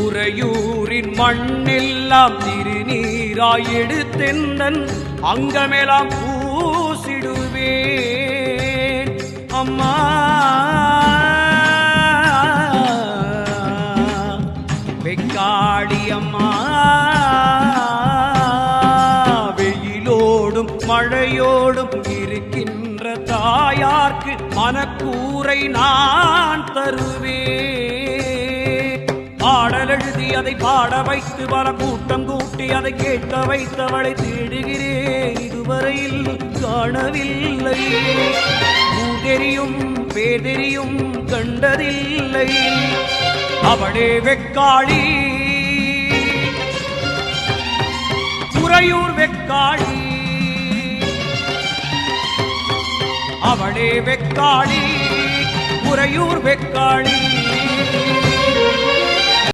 உறையூரின் மண்ணெல்லாம் திருநீராய் எடுத்தெந்தன் அங்கமெல்லாம் பூசிடுவேன் அம்மா. வெக்காளி அம்மா, வெயிலோடும் மழையோடும் இருக்கின்ற தாயார்க்கு மனக்கூரை நான் தருவேன். பாடல் எழுதி அதை பாட வைத்து பல கூட்டம் கூட்டி அதை கேட்க வைத்தவளை தேடுகிறேன், இதுவரையில் காணவில்லை. தெரியும் பேதெரியும் கண்டதில்லை, அவளே வெக்காளி, உறையூர் வெக்காளி. அவளே வெக்காளி, உறையூர் வெக்காளி.